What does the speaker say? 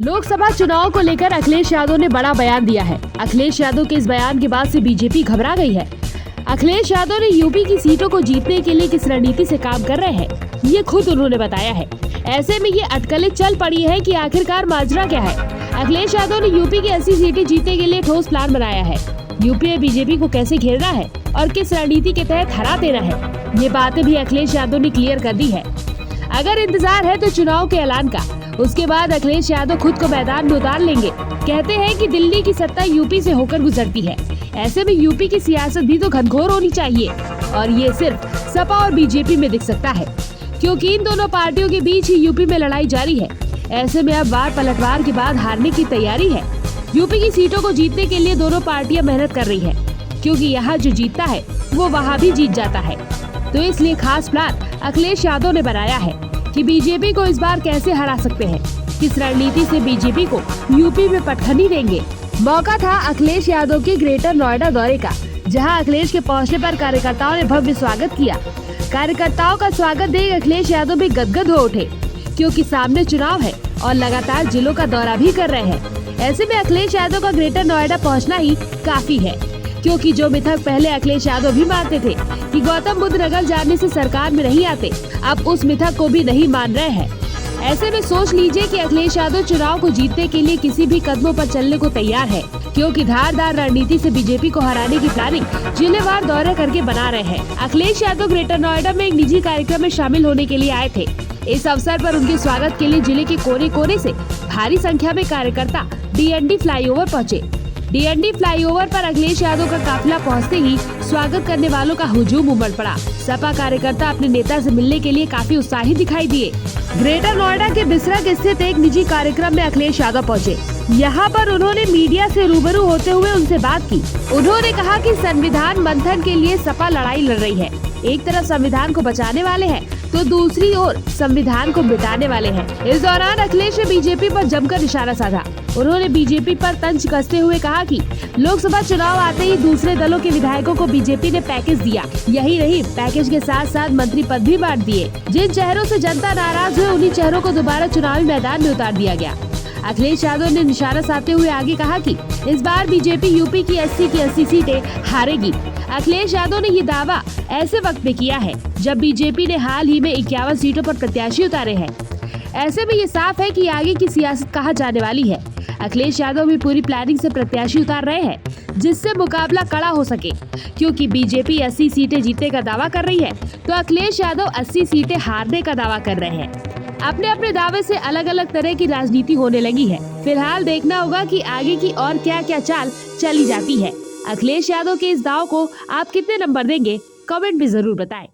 लोकसभा चुनाव को लेकर अखिलेश यादव ने बड़ा बयान दिया है। अखिलेश यादव के इस बयान के बाद से बीजेपी घबरा गई है। अखिलेश यादव ने यूपी की सीटों को जीतने के लिए किस रणनीति से काम कर रहे हैं, ये खुद उन्होंने बताया है। ऐसे में ये अटकलें चल पड़ी है कि आखिरकार माजरा क्या है। अखिलेश यादव ने यूपी की 80 सीटें जीतने के लिए ठोस प्लान बनाया है। यूपी में बीजेपी को कैसे घेरना है और किस रणनीति के तहत हरा देना है, ये बातें भी अखिलेश यादव ने क्लियर कर दी है। अगर इंतजार है तो चुनाव के ऐलान का, उसके बाद अखिलेश यादव खुद को मैदान में उतार लेंगे। कहते हैं कि दिल्ली की सत्ता यूपी से होकर गुजरती है। ऐसे में यूपी की सियासत भी तो घनघोर होनी चाहिए और ये सिर्फ सपा और बीजेपी में दिख सकता है, क्योंकि इन दोनों पार्टियों के बीच ही यूपी में लड़ाई जारी है। ऐसे में अब वार पलटवार के बाद हारने की तैयारी है। यूपी की सीटों को जीतने के लिए दोनों पार्टियां मेहनत कर रही है, क्योंकि यहाँ जो जीतता है वो वहाँ भी जीत जाता है। तो इसलिए खास प्लान अखिलेश यादव ने बनाया है कि बीजेपी को इस बार कैसे हरा सकते हैं, किस रणनीति से बीजेपी को यूपी में पटखनी देंगे। मौका था अखिलेश यादव के ग्रेटर नोएडा दौरे का, जहां अखिलेश के पहुंचने पर कार्यकर्ताओं ने भव्य स्वागत किया। कार्यकर्ताओं का स्वागत देख अखिलेश यादव भी गदगद हो उठे, क्योंकि सामने चुनाव है और लगातार जिलों का दौरा भी कर रहे हैं। ऐसे में अखिलेश यादव का ग्रेटर नोएडा पहुँचना ही काफी है, क्योंकि जो मिथक पहले अखिलेश यादव भी मानते थे कि गौतम बुद्ध नगर जाने से सरकार में नहीं आते, अब उस मिथक को भी नहीं मान रहे हैं। ऐसे में सोच लीजिए कि अखिलेश यादव चुनाव को जीतने के लिए किसी भी कदमों पर चलने को तैयार है, क्योंकि धारदार रणनीति से बीजेपी को हराने की प्लानिंग जिलेवार दौरे करके बना रहे हैं। अखिलेश यादव ग्रेटर नोएडा में एक निजी कार्यक्रम में शामिल होने के लिए आए थे। इस अवसर पर उनके स्वागत के लिए जिले के कोने कोने से भारी संख्या में कार्यकर्ता डीएनडी फ्लाईओवर पहुँचे। डीएनडी फ्लाईओवर पर अखिलेश यादव का काफिला पहुंचते ही स्वागत करने वालों का हुजूम उमड़ पड़ा। सपा कार्यकर्ता अपने नेता से मिलने के लिए काफी उत्साहित दिखाई दिए। ग्रेटर नोएडा के बिसरक स्थित एक निजी कार्यक्रम में अखिलेश यादव पहुंचे। यहाँ पर उन्होंने मीडिया से रूबरू होते हुए उनसे बात की। उन्होंने कहा कि संविधान मंथन के लिए सपा लड़ाई लड़ रही है। एक तरफ संविधान को बचाने वाले हैं तो दूसरी ओर संविधान को मिटाने वाले हैं। इस दौरान अखिलेश ने बीजेपी पर जमकर निशाना साधा। उन्होंने बीजेपी पर तंज कसते हुए कहा कि लोकसभा चुनाव आते ही दूसरे दलों के विधायकों को बीजेपी ने पैकेज दिया। यही नहीं, पैकेज के साथ साथ मंत्री पद भी बांट दिए। जिन चेहरों से जनता नाराज हुए, उन्हीं चेहरों को दोबारा चुनावी मैदान में उतार दिया गया। अखिलेश यादव ने निशाना साधते हुए आगे कहा कि इस बार बीजेपी यूपी की 80 सीटें हारेगी। अखिलेश यादव ने ये दावा ऐसे वक्त में किया है जब बीजेपी ने हाल ही में 51 सीटों पर प्रत्याशी उतारे हैं। ऐसे में ये साफ है कि आगे की सियासत कहाँ जाने वाली है। अखिलेश यादव भी पूरी प्लानिंग से प्रत्याशी उतार रहे हैं, जिससे मुकाबला कड़ा हो सके, क्योंकि बीजेपी 80 सीटें जीतने का दावा कर रही है तो अखिलेश यादव 80 सीटें हारने का दावा कर रहे हैं। अपने अपने दावे से अलग अलग तरह की राजनीति होने लगी है। फिलहाल देखना होगा कि आगे की और क्या क्या चाल चली जाती है। अखिलेश यादव के इस दाव को आप कितने नंबर देंगे, कमेंट में जरूर बताएं।